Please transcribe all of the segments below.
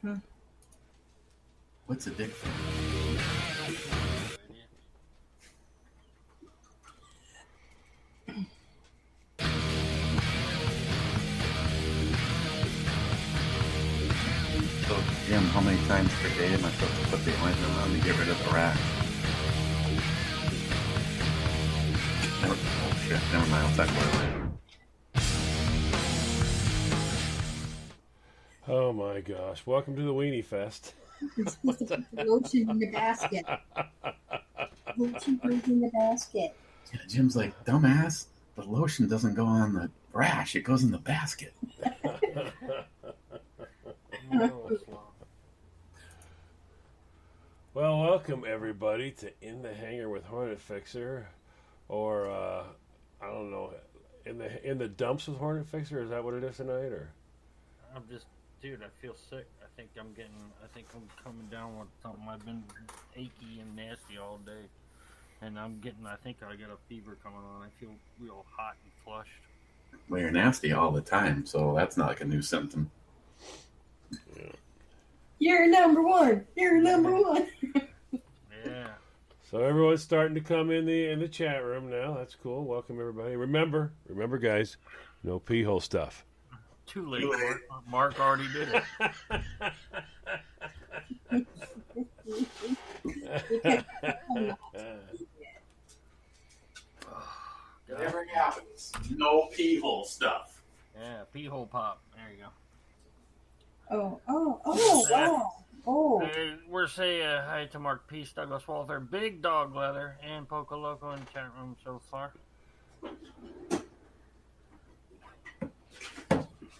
Hmm. What's a dick fan? So, Jim, how many times per day am I supposed to put the ointment on to get rid of the rash? Oh shit, never mind, I'll talk about it later. Oh my gosh. Welcome to the Weenie Fest. You're supposed to put the lotion in the basket. Lotion goes in the basket. Yeah, Jim's like, dumbass, the lotion doesn't go on the rash, it goes in the basket. Well, welcome everybody to In the Hangar with Hornet Fixer, or I don't know, in the dumps with Hornet Fixer. Is that what it is tonight, or? I'm just, dude, I feel sick. I think I'm coming down with something. I've been achy and nasty all day. And I think I got a fever coming on. I feel real hot and flushed. Well, you're nasty all the time, so that's not like a new symptom. Yeah. You're number one. You're number one. Yeah. So everyone's starting to come in the chat room now. That's cool. Welcome everybody. Remember guys, no pee hole stuff. Too late. Mark already did it. Whatever happens, no pee hole stuff. Yeah, pee hole pop. There you go. Oh, wow. Oh. We're saying hi to Mark Peace, Douglas Walther, Big Dog Leather, and Poco Loco in the chat room so far.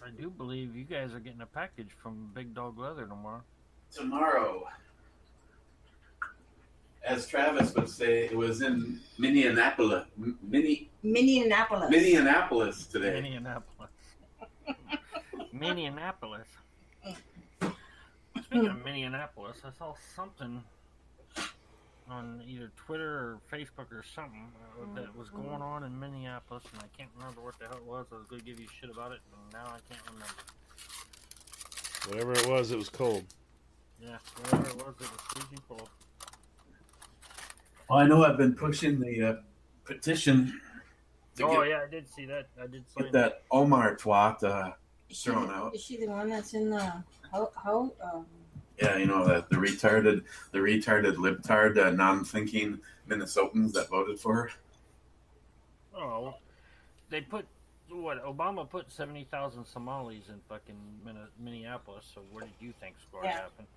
I do believe you guys are getting a package from Big Dog Leather tomorrow. Tomorrow, as Travis would say, it was in Minneapolis. Minneapolis today. Minneapolis. Speaking of Minneapolis, I saw something on either Twitter or Facebook or something that was going on in Minneapolis, and I can't remember what the hell it was. I was going to give you shit about it, and now I can't remember. Whatever it was cold. Yeah, whatever it was freezing cold. Well, I know I've been pushing the petition. Yeah, I did see that. I did sign get that Omar twat thrown out. Is she the one that's in the Yeah, you know that the retarded libtard, non-thinking Minnesotans that voted for her. Oh, they put what? Obama put 70,000 Somalis in fucking Minneapolis. So where did you think score happened?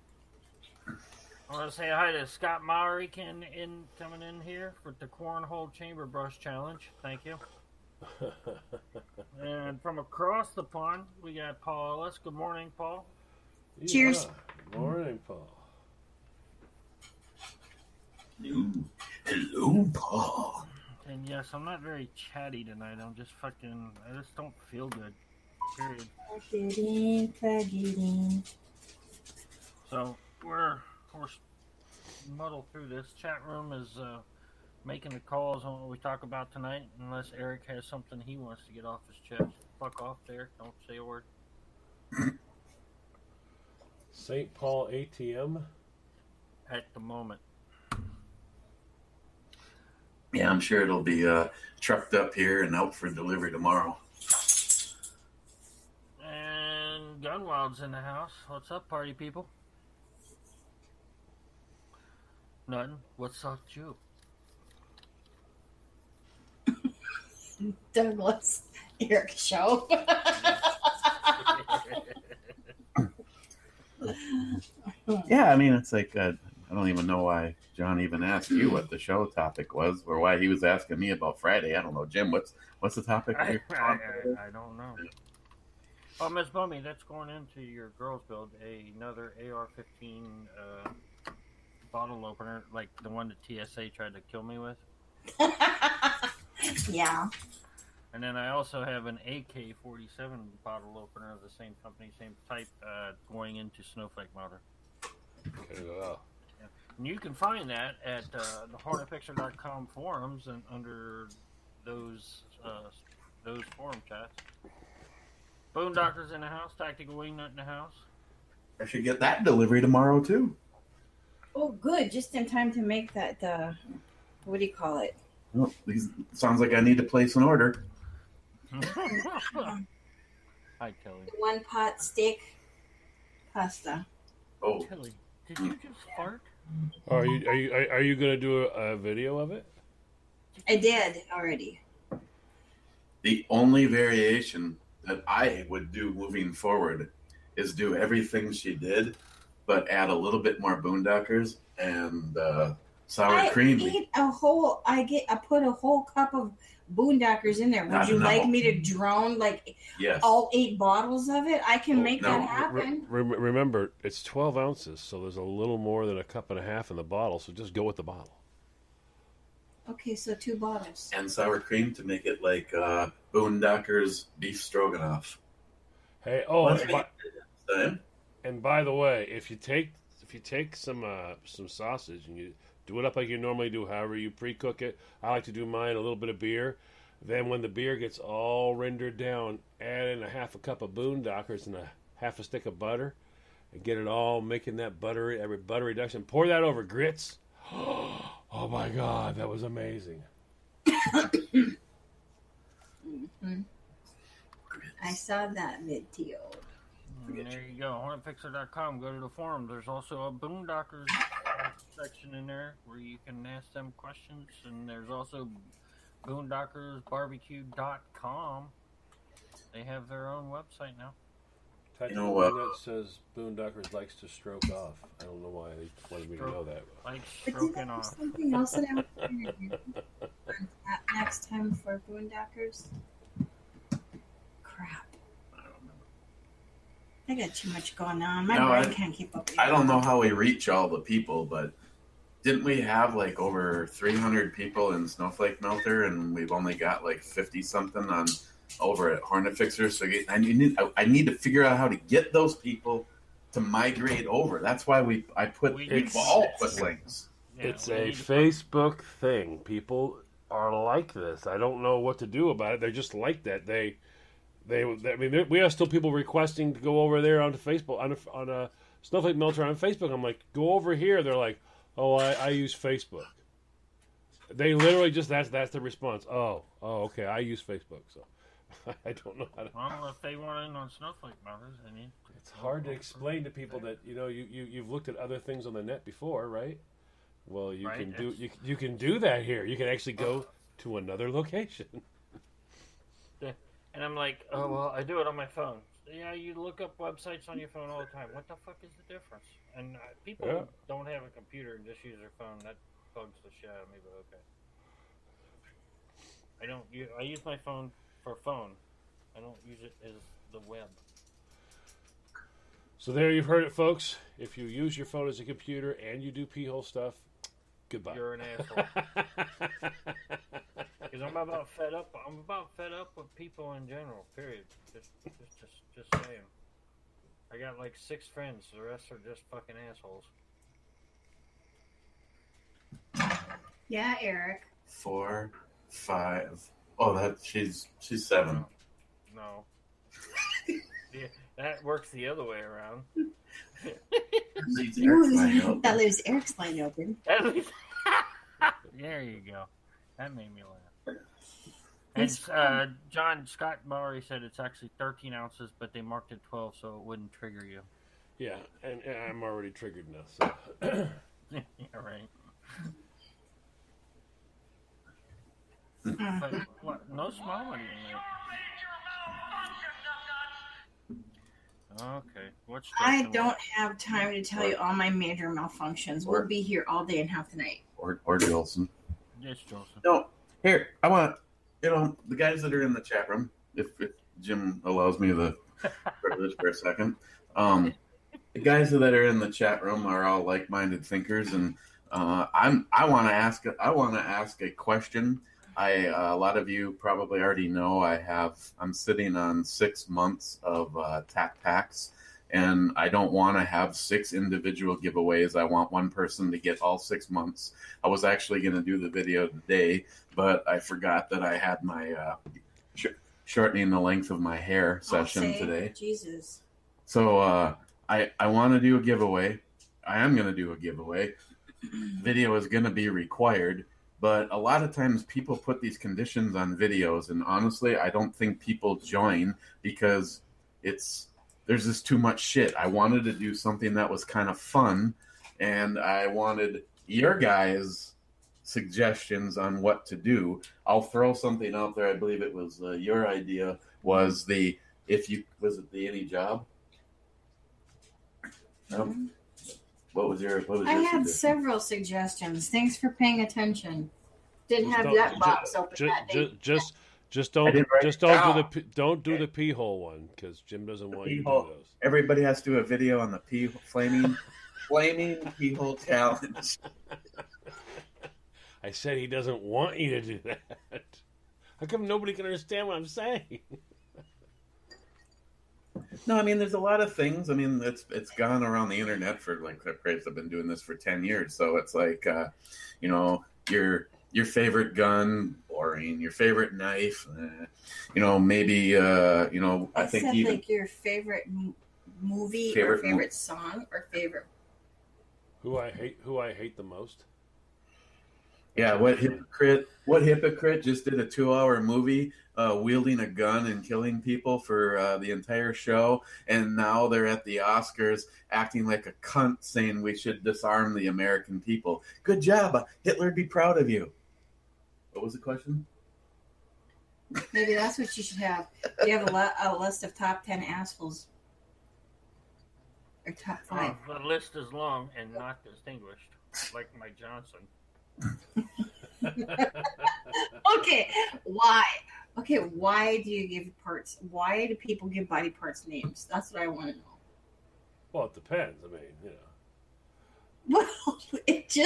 I want to say hi to Scott Maury coming in here with the Cornhole Chamber Brush Challenge. Thank you. And from across the pond, we got Paul Ellis. Good morning, Paul. Cheers. Good morning, Paul. Hello, Paul. And yes, I'm not very chatty tonight. I just don't feel good. Period. Plug it in. So we're muddle through this. Chat room is making the calls on what we talk about tonight, unless Eric has something he wants to get off his chest. Fuck off, Eric. Don't say a word. St. Paul ATM? At the moment. Yeah, I'm sure it'll be trucked up here and out for delivery tomorrow. And Gunwild's in the house. What's up, party people? Nothing. What's up, you? Douglas Eric show. Yeah, I mean, it's like I don't even know why John even asked you what the show topic was, or why he was asking me about Friday. I don't know, Jim. What's the topic? I don't know. Oh, Miss Bummy, that's going into your girls' build. Another AR-15 bottle opener, like the one that TSA tried to kill me with. Yeah. And then I also have an AK-47 bottle opener of the same company, same type, going into Snowflake Motor. Okay, wow. Yeah. And you can find that at the HornetFixer.com forums and under those forum chats. Boondocker's in the house. Tactical Wingnut in the house. I should get that delivery tomorrow too. Oh, good. Just in time to make that, what do you call it? Well, sounds like I need to place an order. Hi, Kelly. The one pot steak pasta. Oh, Kelly, did you just fart? Are you going to do a video of it? I did already. the only variation that I would do moving forward is do everything she did, but add a little bit more Boondockers and sour cream. I put a whole cup of Boondockers in there. Would Not you enough. like me to drown Yes. all 8 bottles of it? I can make no, that happen. Remember, it's 12 ounces, so there's a little more than a cup and a half in the bottle, so just go with the bottle. Okay, so 2 bottles. And sour cream to make it like Boondockers beef stroganoff. Hey, Let's make it next time. and by the way, if you take some sausage and you do it up like you normally do, however you pre-cook it, I like to do mine a little bit of beer. Then when the beer gets all rendered down, add in a half a cup of Boondockers and a half a stick of butter, and get it all making that buttery reduction. Pour that over grits. Oh my God, that was amazing. Mm-hmm. I saw that video. And there you go, hornetfixer.com. Go to the forum. There's also a Boondockers section in there where you can ask them questions. And there's also boondockersbarbecue.com. They have their own website now. Type You know in what? one that says Boondockers likes to stroke off. I don't know why they wanted me to know that. Like But did stroking I have off. something else that I was trying to do next time for Boondockers? Crap. I got too much going on. My No, brain I- can't keep up with I don't know how we reach all the people, but didn't we have like over 300 people in Snowflake Melter, and we've only got like 50 something on over at Hornet Fixer? So I need to figure out how to get those people to migrate over. That's why I put all put links. Yeah, It's we a need to- Facebook thing. People are like this. I don't know what to do about it. They're just like that. I mean, we have still people requesting to go over there onto Facebook on a Snowflake Melter on Facebook. I'm like, go over here. They're like, oh, I use Facebook. They literally just that's the response. Oh, okay. I use Facebook, so I don't know how to. Well, if they want in on Snowflake Melters, they need to. It's hard to explain to people that you've looked at other things on the net before, right? Well, you Right, can do it's- you can do that here. You can actually go to another location. And I'm like, oh, well, I do it on my phone. Yeah, you look up websites on your phone all the time. What the fuck is the difference? And people Yeah. who don't have a computer and just use their phone, that bugs the shit out of me, but okay. I use my phone for phone. I don't use it as the web. So there you've heard it, folks. If you use your phone as a computer and you do pee-hole stuff, goodbye. You're an asshole. Because I'm about fed up. I'm about fed up with people in general. Period. Just saying. I got like 6 friends. The rest are just fucking assholes. Yeah, Eric. 4, 5. Oh, she's 7. No. Yeah, that works the other way around. That leaves Eric's line open. At least- there you go. That made me laugh. And John Scott Murray said it's actually 13 ounces, but they marked it 12 so it wouldn't trigger you. Yeah, and I'm already triggered now. So. Yeah, right. Mm. But what? No small money in there. Okay. What's I don't have time to tell you all my major malfunctions. We'll be here all day and half the night. Or Jolson. Yes, Joseph. No, here, I want, the guys that are in the chat room, if Jim allows me the privilege for a second, the guys that are in the chat room are all like-minded thinkers, and I want to ask a question. A lot of you probably already know I'm sitting on 6 months of TAC packs, and I don't want to have 6 individual giveaways. I want one person to get all 6 months. I was actually going to do the video today, but I forgot that I had my shortening the length of my hair session today. Jesus. So I want to do a giveaway. I am going to do a giveaway. Video is going to be required, but a lot of times people put these conditions on videos, and honestly, I don't think people join because there's just too much shit. I wanted to do something that was kind of fun, and I wanted your guys' suggestions on what to do. I'll throw something out there. I believe it was your idea. Was the any job? No. What was your? I had suggestion? several suggestions. Thanks for paying attention. Didn't have Don't- that box open that day. Just I don't didn't write it down. don't do the pee hole one because Jim doesn't want you to Pee-hole. do those. Everybody has to do a video on the flaming pee hole challenge. I said he doesn't want you to do that. How come nobody can understand what I'm saying? No, I mean, there's a lot of things. I mean, it's gone around the internet for like I've been doing this for 10 years, so it's like, your favorite gun, boring. Your favorite knife, maybe I think said even like your favorite movie Favorite or favorite song or favorite. Who I hate the most? yeah. What hypocrite just did a 2-hour movie wielding a gun and killing people for the entire show, and now they're at the Oscars acting like a cunt, saying we should disarm the American people. Good job, Hitler'd be proud of you. What was the question? Maybe that's what you should have. You have a list of top 10 assholes or top 5. The list is long and not distinguished, like Mike Johnson. Okay, why? Okay, why do you give parts? Why do people give body parts names? That's what I want to know. Well, it depends. I mean, Well, it's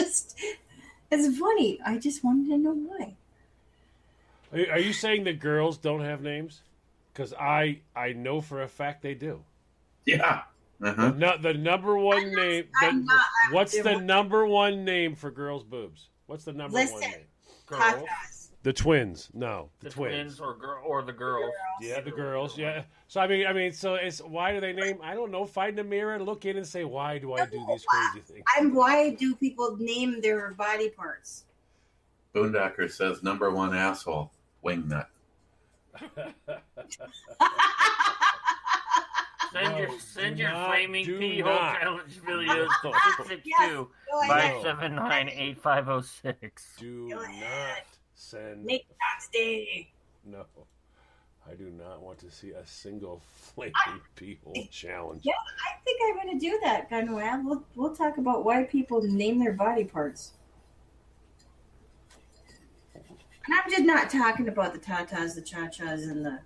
funny. I just wanted to know why. Are you saying that girls don't have names? Because I know for a fact they do. Yeah. Uh-huh. The number one name. What's the number one name for girls' boobs? What's the number one Listen. name? Girls, Tatas. The twins. No, the twins or the girls. Yeah, the girls. Yeah. So I mean, so it's why do they name? I don't know. Find a mirror, look in, and say, why do I do these crazy things? Why do people name their body parts? Boondocker says number one asshole, wingnut. Send do your not, flaming do pee hole not. challenge videos to Yes, 662 go ahead. 579-8506. Do Go not ahead. send. Make that stay. No, I do not want to see a single flaming pee hole challenge. Yeah, I think I'm going to do that, Gunwab. We'll talk about why people name their body parts. And I'm just not talking about the tatas, the cha-chas, and the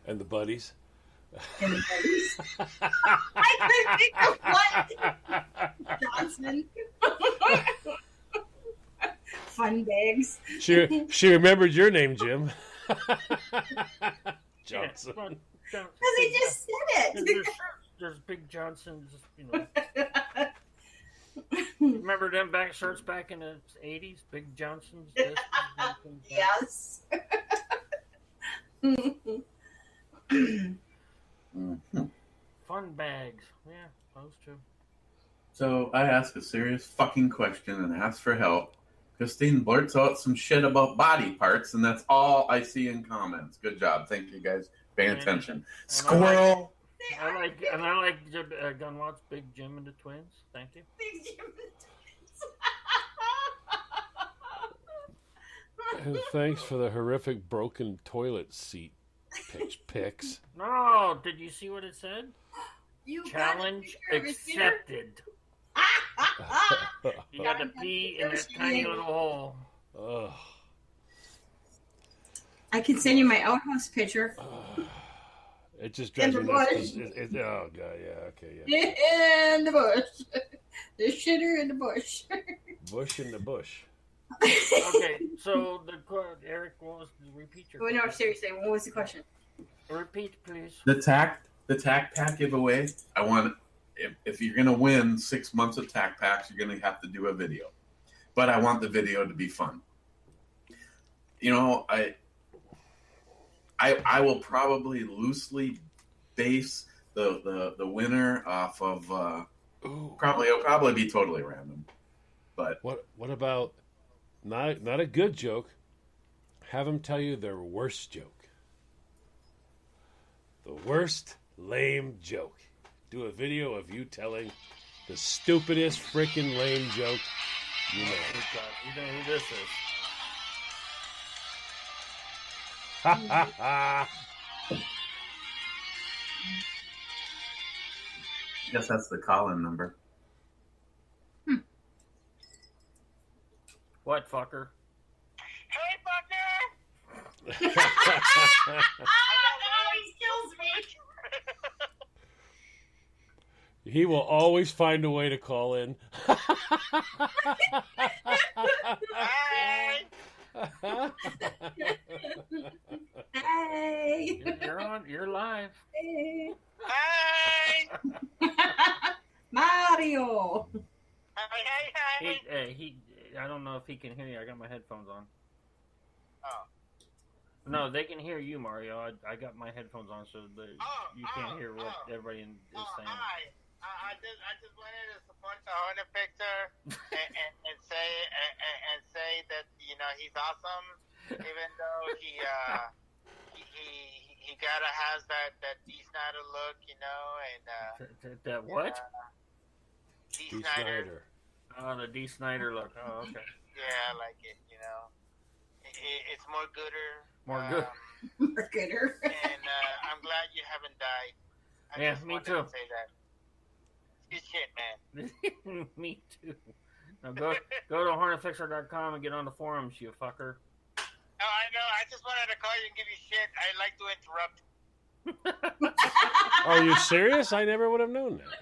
And the buddies. buddies. I couldn't think of one. Johnson. Fun bags. She remembered your name, Jim. Johnson. Because he just said it. There's Big Johnson's, Remember them shirts back in the 80s? Big Johnson's? Yes. Fun bags. Yeah, those two. So I ask a serious fucking question and ask for help. Christine blurts out some shit about body parts, and that's all I see in comments. Good job. Thank you guys for paying attention. Squirrel. I like Gunwat's Big Jim and the Twins. Thank you. Big Jim and the And thanks for the horrific broken toilet seat pics. No, did you see what it said? You got a Challenge picture of his dinner? accepted. You got to pee in that tiny little hole. Ugh. I can send you my outhouse picture. It just drives In me the nuts. bush. 'Cause oh god, yeah, okay, yeah. In the bush. The shitter in the bush. Bush in the bush. Okay, so Eric, what was repeat your Oh, no, question? seriously, what was the question? Repeat, please. The tack pack giveaway. I want if you're gonna win 6 months of tack packs, you're gonna have to do a video. But I want the video to be fun. I will probably loosely base the winner off of Ooh. it'll probably be totally random, but What about not a good joke? Have them tell you their worst joke. The worst lame joke. Do a video of you telling the stupidest freaking lame joke you know. You know who this is? Ha ha ha! I guess that's the call-in number. What fucker? Hey, fucker! That always kills me. He will always find a way to call in. Hi! Hey. You're on. You're live. Hey. Hi! Mario. Hi! He. I don't know if he can hear you. I got my headphones on. Oh. No, they can hear you, Mario. I got my headphones on, so you can't hear what everybody is saying. Hi! I just wanted to support the Hornet picture and say that he's awesome, even though he gotta has that D Snyder look, and That what? D D. Snyder. Snyder. Oh, the D. Snyder look. Oh, okay. Yeah, I like it. It's more gooder. More good. Marketer. And I'm glad you haven't died. I Yeah, just me wanted too. to say that. It's good shit, man. Me too. Now go to hornetfixer.com and get on the forums, you fucker. Oh, I know. I just wanted to call you and give you shit. I like to interrupt. Are you serious? I never would have known that.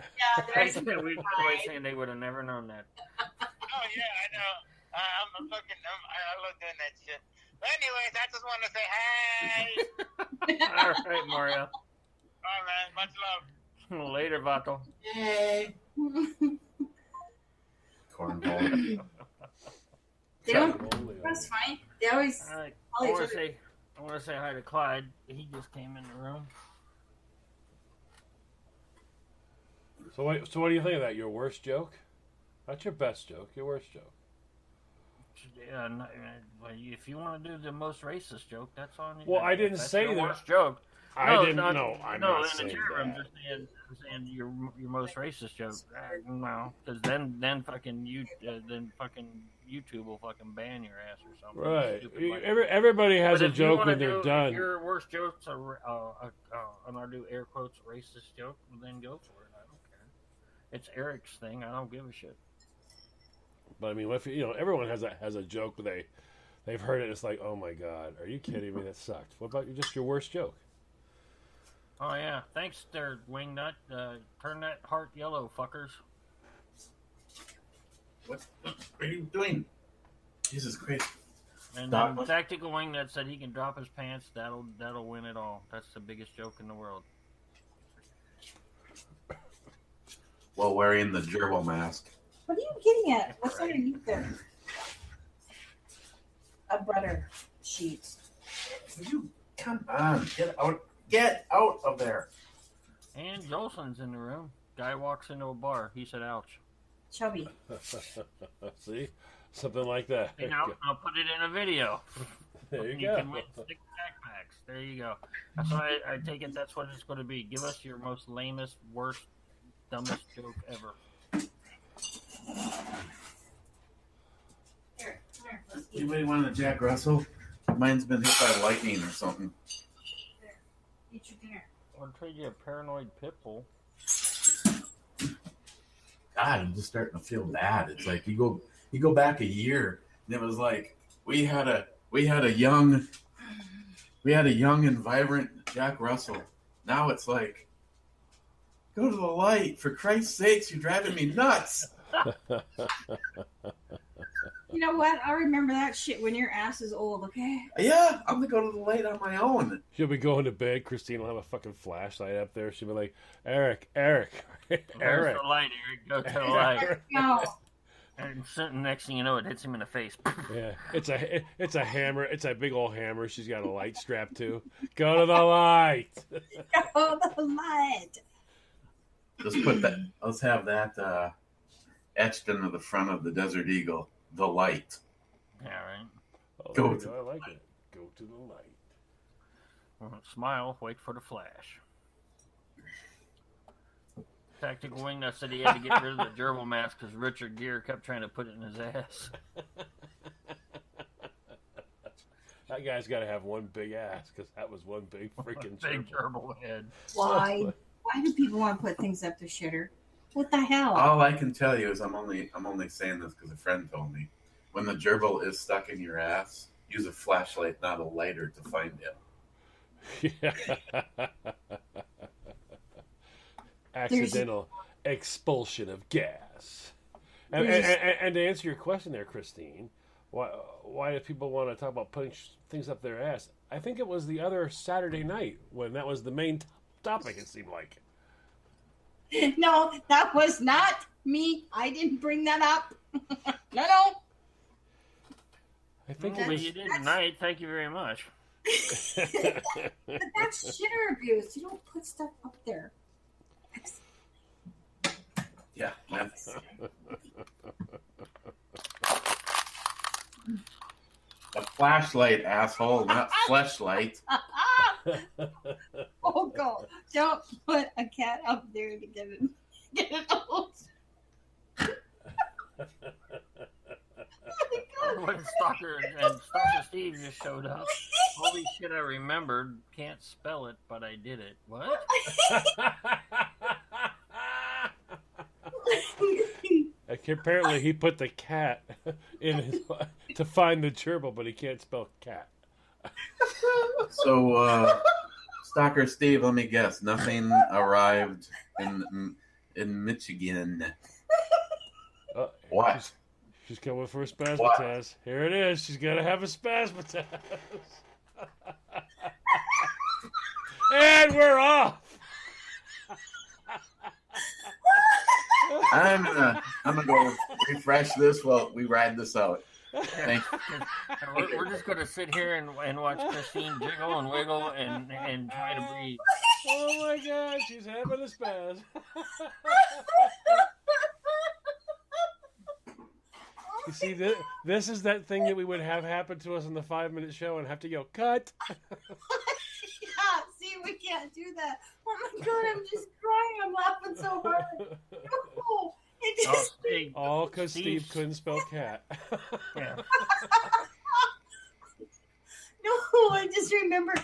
Yeah, We always saying they would have never known that. Oh, yeah, I know. I'm fucking, I love doing that shit. But anyways, I just want to say hi. All right, Mario. All right, much love. Later, Vato. Hey. Cornball. They don't. That's fine. They always. All right. Call I each want other. to say hi to Clyde. He just came in the room. So what do you think of that? Your worst joke? Not your best joke. Your worst joke. Yeah, if you want to do the most racist joke, that's on you. Well, I didn't That's say your that. worst joke. I didn't not, know. I'm no, not in the saying chat room, that. just saying your most racist joke. No, because then fucking YouTube will fucking ban your ass or something. Right. Stupid like that. Everybody has But a if you joke wanna when they're do- done. If your worst joke's and I do air quotes racist joke, well, then go for it. I don't care. It's Eric's thing. I don't give a shit. But I mean, if everyone has a joke, but they've heard it. It's like, oh my god, are you kidding me? That sucked. What about just your worst joke? Oh yeah, thanks there, Wingnut. Turn that heart yellow, fuckers. What are you doing? Jesus Christ. And Stop. then Tactical Wingnut said he can drop his pants. That'll win it all. That's the biggest joke in the world. While wearing the gerbil mask. What are you getting at? What's underneath there? A butter sheet. You come on, get out of there. And Jolson's in the room. Guy walks into a bar. He said, "Ouch." Chubby. See, something like that. And I'll put it in a video. There you You go. can win 6 backpacks. There you go. That's why I take it. That's what it's going to be. Give us your most lamest, worst, dumbest joke ever. Here, let's eat. Anybody want a Jack Russell? Mine's been hit by lightning or something. Eat your dinner. I'll trade you a paranoid pit bull. God, I'm just starting to feel bad. It's like you go back a year, and it was like we had a young and vibrant Jack Russell. Now it's like, go to the light, for Christ's sakes! You're driving me nuts. You know what? I'll remember that shit when your ass is old, okay? Yeah, I'm gonna go to the light on my own. She'll be going to bed. Christine will have a fucking flashlight up there. She'll be like, Eric, There's Eric. the light, Eric. Go to the light. No. And next thing you know, it hits him in the face. Yeah, it's a hammer. It's a big old hammer. She's got a light strapped to. Go to the light. Go to the light. Let's put that. Let's have that etched into the front of the Desert Eagle. The light. Yeah, right. Oh, Go there you to I like it. Go to the light. Smile, wait for the flash. Tactical Wingnut said he had to get rid of the gerbil mask because Richard Gere kept trying to put it in his ass. That guy's got to have one big ass because that was one big freaking Big gerbil. gerbil head. Why? Why do people want to put things up their shitter? What the hell? All I can tell you is I'm only saying this because a friend told me. When the gerbil is stuck in your ass, use a flashlight, not a lighter, to find him. Yeah. Accidental expulsion of gas. And to answer your question there, Christine, why do people want to talk about putting things up their ass? I think it was the other Saturday night when that was the main topic, it seemed like. No, that was not me. I didn't bring that up. No. I think Well, it was. you did tonight. Thank you very much. But that's shitter abuse. You don't put stuff up there. Yeah, that's a flashlight, asshole, not fleshlight. Oh, God. Don't put a cat up there to get it out. When Stalker Steve just showed up. Holy shit, I remembered. Can't spell it, but I did it. What? Apparently, he put the cat in his, to find the gerbil, but he can't spell cat. So, Stalker Steve, let me guess. Nothing arrived in Michigan. What? She's coming for a spasmataz. Here it is. She's got to have a spasmataz. And we're off. I'm gonna go refresh this while we ride this out. Thank you. We're just going to sit here and watch Christine jiggle and wiggle and try to breathe. Oh my God, she's having a spaz. You see, this is that thing that we would have happen to us in the 5-minute show and have to go, cut. Yeah, see, we can't do that. Oh my God, I'm just crying. I'm laughing so hard. No, it just... All because Steve couldn't spell cat. Yeah. No, I just remember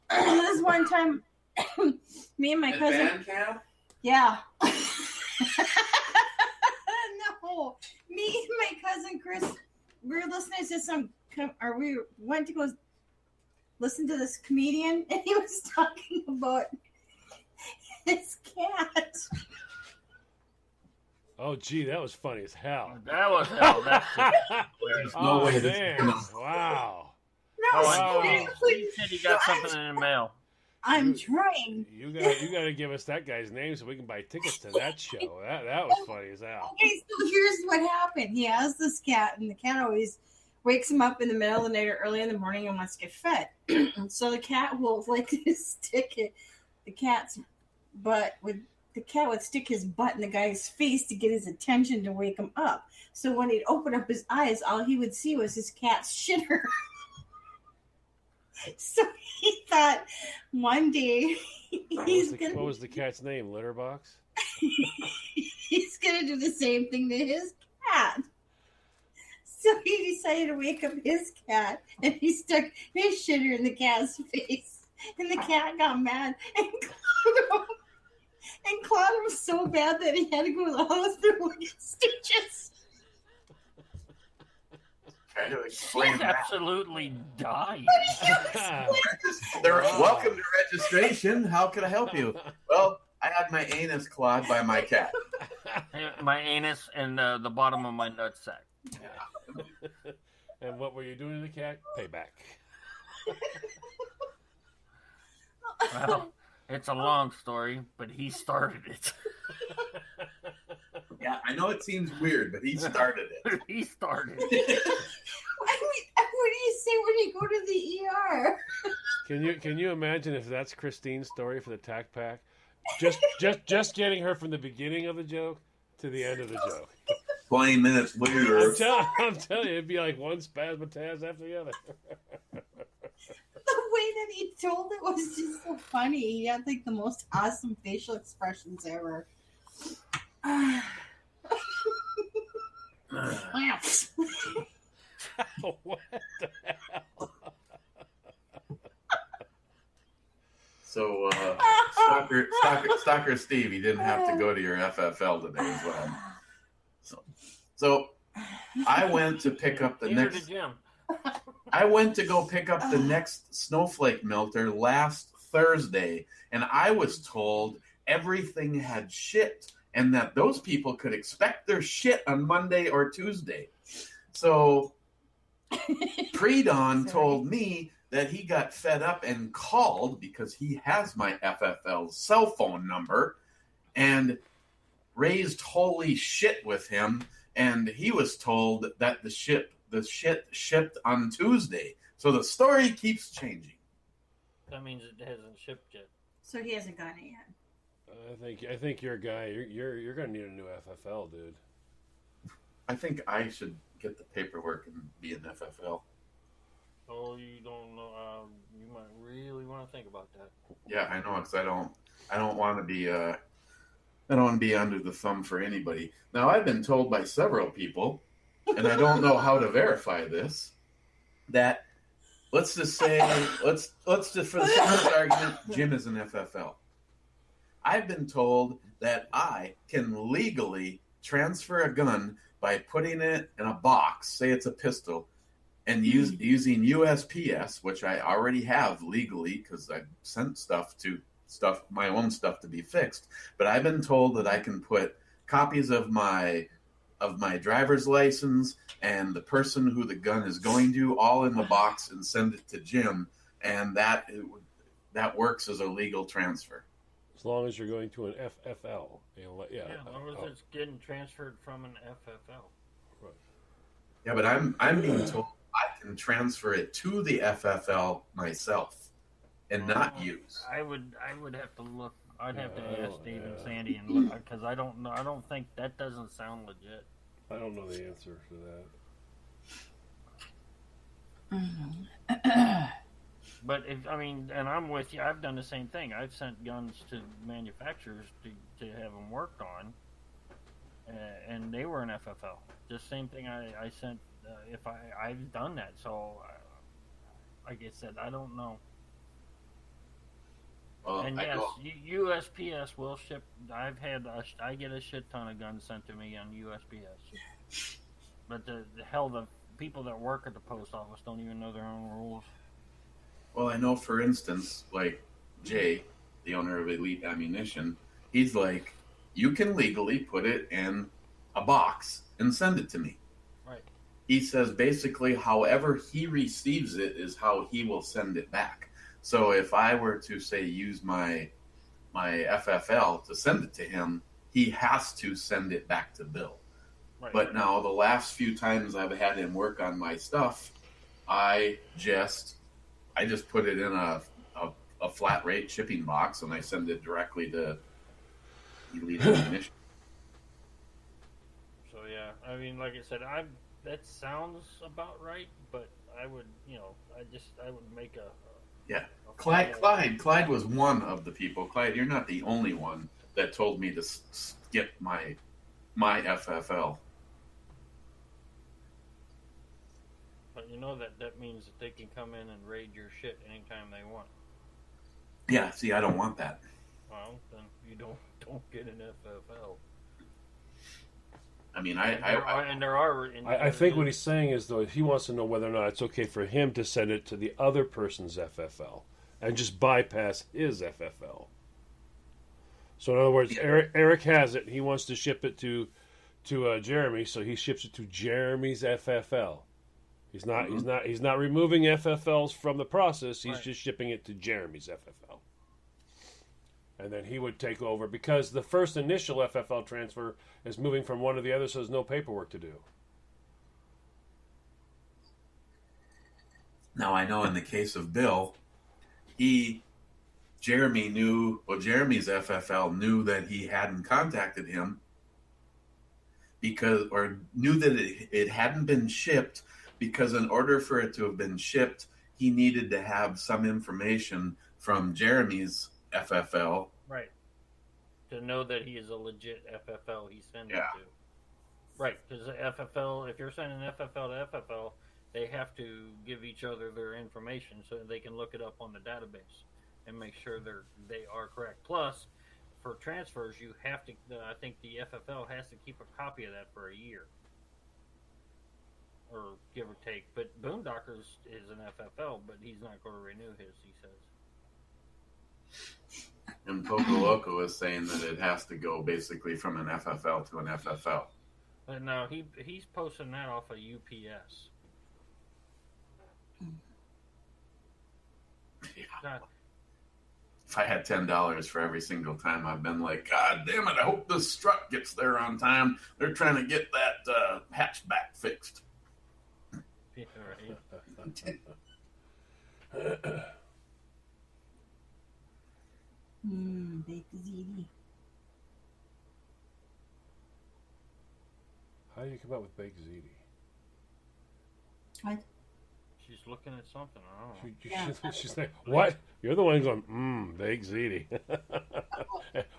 this one time, me and my cousin. Band camp? Yeah. No, me and my cousin Chris, we were listening to we went to go listen to this comedian, and he was talking about his cat. Oh, gee, that was funny as hell. That was hell. There's no way this is man. gonna... Wow. No, Wow. seriously. He said he got something in the mail. I'm trying. You got to give us that guy's name so we can buy tickets to that show. That was funny as hell. Okay, so here's what happened. He has this cat, and the cat always wakes him up in the middle of the night or early in the morning and wants to get fed. So the cat will stick the cat's butt the cat would stick his butt in the guy's face to get his attention to wake him up. So when he'd open up his eyes, all he would see was his cat's shitter. So he thought one day What was the cat's name? Litterbox? he's gonna do the same thing to his cat. So he decided to wake up his cat, and he stuck his shitter in the cat's face. And the cat got mad and clawed him so bad that he had to go to the hospital and get stitches. Try to explain She's that. absolutely dying. Welcome to registration. How can I help you? Well, I had my anus clawed by my cat. My anus and the bottom of my nutsack. And what were you doing to the cat? Payback. Well, it's a long story, but he started it. Yeah, I know it seems weird, but he started it. He started it. I mean, what do you say when you go to the ER? Can you imagine if that's Christine's story for the TAC Pack? just getting her from the beginning of the joke to the end of the joke. 20 minutes later. I'm telling you, it'd be like one spasmataz after the other. The way that he told it was just so funny. He had like the most awesome facial expressions ever. What the hell? So, Stalker Steve, you didn't have to go to your FFL today as well. So I went to pick up the Neither next. did Jim. I went to go pick up the next snowflake melter last Thursday, and I was told everything had shipped and that those people could expect their shit on Monday or Tuesday. So Pre-Dawn told me that he got fed up and called because he has my FFL cell phone number and raised holy shit with him, and he was told that the shit shipped on Tuesday. So the story keeps changing. That means it hasn't shipped yet. So he hasn't gotten it yet. I think you're a guy. You're gonna need a new FFL, dude. I think I should get the paperwork and be an FFL. Oh, you don't know. You might really want to think about that. Yeah, I know, because I don't want to be I don't want to be under the thumb for anybody. Now, I've been told by several people, and I don't know how to verify this, that let's just say let's just for the sake of this argument, Jim is an FFL. I've been told that I can legally transfer a gun by putting it in a box, say it's a pistol, and using USPS, which I already have legally because I sent my own stuff to be fixed. But I've been told that I can put copies of my driver's license and the person who the gun is going to all in the box and send it to Jim, and that works as a legal transfer. As long as you're going to an FFL. Yeah, as long as it's getting transferred from an FFL. Right. Yeah, but I'm being told I can transfer it to the FFL myself and not use. I would have to look. I'd have to ask Dave and Sandy and look because I don't know. I don't think that doesn't sound legit. I don't know the answer to that. But and I'm with you. I've done the same thing. I've sent guns to manufacturers to have them worked on, and they were an FFL. Just same thing. I sent. I've done that. So, like I said, I don't know. Well, And yes, USPS will ship. I get a shit ton of guns sent to me on USPS. But the people that work at the post office don't even know their own rules. Well, I know, for instance, like Jay, the owner of Elite Ammunition, he's like, you can legally put it in a box and send it to me. Right. He says basically however he receives it is how he will send it back. So if I were to, say, use my FFL to send it to him, he has to send it back to Bill. Right. But now the last few times I've had him work on my stuff, I just put it in a flat rate shipping box and I send it directly to Elite Ammunition. So yeah, like I said, that sounds about right. But I would, I would make a Yeah. Clyde was one of the people. Clyde, you're not the only one that told me to skip my FFL. But that means that they can come in and raid your shit anytime they want. Yeah, see, I don't want that. Well, then you don't get an FFL. I mean, I think what he's saying is, though, he wants to know whether or not it's okay for him to send it to the other person's FFL and just bypass his FFL. So, in other words, Eric has it. He wants to ship it to Jeremy, so he ships it to Jeremy's FFL. He's not removing FFLs from the process. He's just shipping it to Jeremy's FFL. And then he would take over because the first initial FFL transfer is moving from one to the other, so there's no paperwork to do. Now, I know in the case of Bill, he Jeremy's FFL knew that he hadn't contacted him or knew that it hadn't been shipped, because in order for it to have been shipped, he needed to have some information from Jeremy's FFL. Right. To know that he is a legit FFL he's sending Yeah. to. Right, because FFL, if you're sending FFL to FFL, they have to give each other their information so they can look it up on the database and make sure they are correct. Plus, for transfers, you have to. I think the FFL has to keep a copy of that for a year, or give or take. But Boondockers is an FFL, but he's not going to renew his. He says. And Poco Loco is saying that it has to go basically from an FFL to an FFL. But no, he's posting that off of UPS. Yeah. God, If I had $10 for every single time I've been like, God damn it, I hope this truck gets there on time. They're trying to get that hatchback fixed. yeah, right. Baked ziti. How do you come up with baked ziti? She's looking at something. I don't know. She's like, what? You're the one going, baked ziti.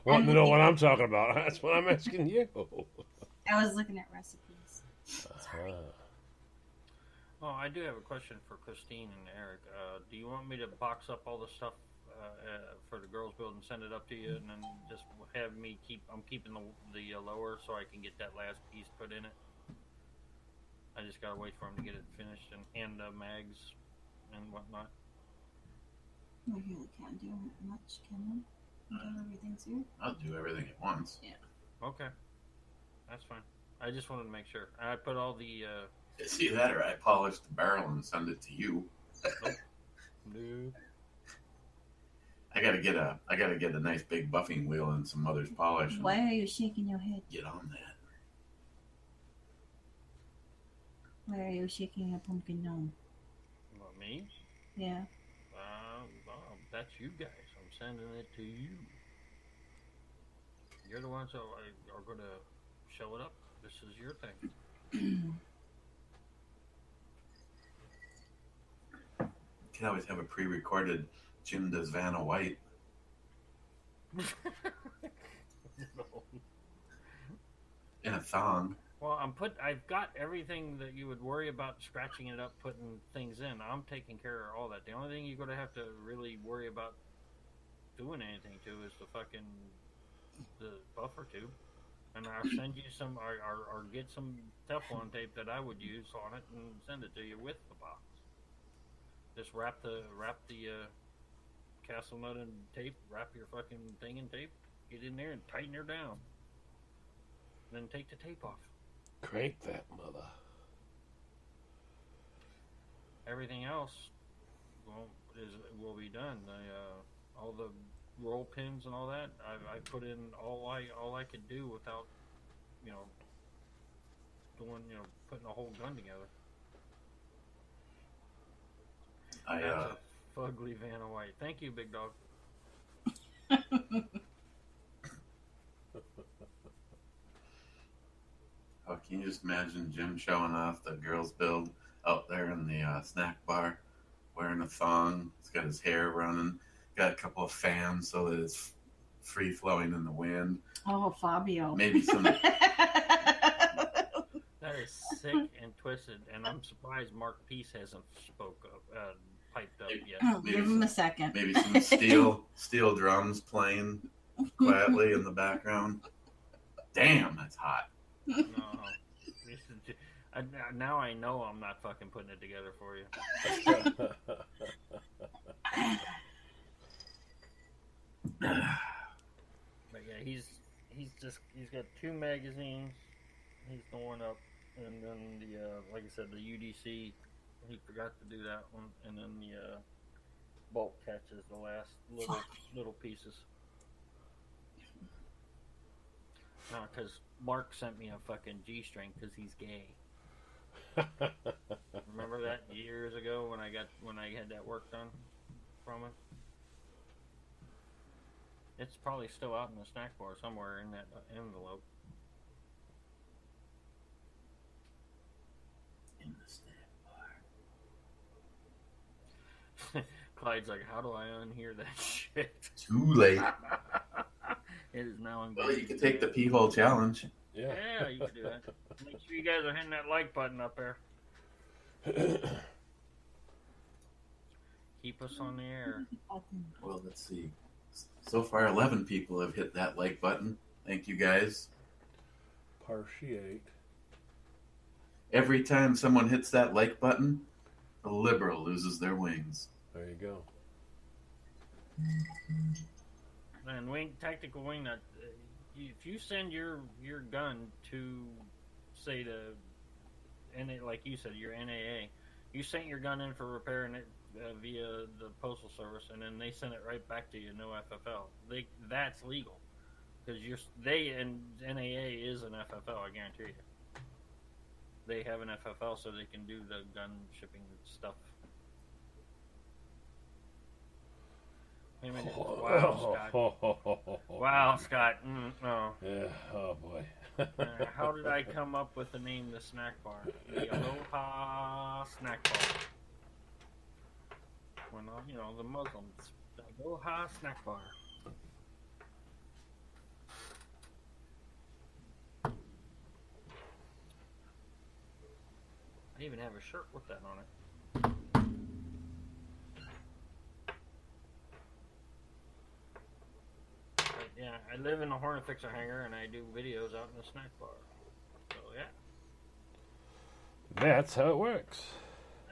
Wanting to know what I'm talking about. That's what I'm asking you. I was looking at recipes. Oh, I do have a question for Christine and Eric. Do you want me to box up all the stuff for the girls' build and send it up to you, and then just have me I'm keeping the lower so I can get that last piece put in it? I just gotta wait for him to get it finished and the mags and whatnot. We really can't do much, can we? Everything's here. I'll do everything at once. Okay, that's fine. I just wanted to make sure. I put all the. See that, or I polish the barrel and send it to you. No. I gotta get a nice big buffing wheel and some mother's polish. And Why are you shaking your head? get on that. Why are you shaking your pumpkin dome? Well, me? Yeah. Well, that's you guys. I'm sending it to you. You're the ones that are going to show it up. This is your thing. You can always have a pre-recorded Jim does Vanna White. In a thong. Well, I've got everything that you would worry about scratching it up, putting things in. I'm taking care of all that. The only thing you're going to have to really worry about doing anything to is the buffer tube. And I'll send you some, or get some Teflon tape that I would use on it and send it to you with the box. Just wrap the castle nut in tape, wrap your fucking thing in tape, get in there and tighten her down. Then take the tape off. Crank that mother. Everything else will be done. All the roll pins and all that, I put in all I could do without, putting a whole gun together. That's a fugly Vanna White. Thank you, big dog. Oh, can you just imagine Jim showing off the girls' build out there in the snack bar, wearing a thong? He's got his hair running, got a couple of fans so that it's free flowing in the wind. Oh, Fabio. Maybe some. That is sick and twisted, and I'm surprised Mark Peace hasn't piped up yet. Give him a second. Maybe some steel drums playing quietly in the background. Damn, that's hot. No. Now I know I'm not fucking putting it together for you. But yeah, he's got 2 magazines. He's throwing up, and then the like I said, the UDC. He forgot to do that one, and then the bolt catches the last little pieces. No, because Mark sent me a fucking G-string because he's gay. Remember that years ago when I had that work done from him? It's probably still out in the snack bar somewhere in that envelope. In the snack bar. Clyde's like, how do I unhear that shit? Too late. It is now in. Well, you can take the pee hole challenge. Yeah. Yeah, you can do that. Make sure you guys are hitting that like button up there. Keep us on the air. Well, let's see. So far, 11 people have hit that like button. Thank you, guys. Partiate. Every time someone hits that like button, a liberal loses their wings. There you go. And tactical wingnut, if you send your gun to, say, like you said, your NAA, you sent your gun in for repair and it via the postal service, and then they send it right back to you, no FFL. That's legal because NAA is an FFL. I guarantee you. They have an FFL, so they can do the gun shipping stuff. Wow, Scott. Wow, Scott. Oh. Yeah. Oh boy. How did I come up with the name the snack bar? The Aloha Snack Bar. When the Muslims. The Aloha Snack Bar. I even have a shirt with that on it. But yeah, I live in a Hornet Fixer hangar and I do videos out in the snack bar. So yeah, That's how it works.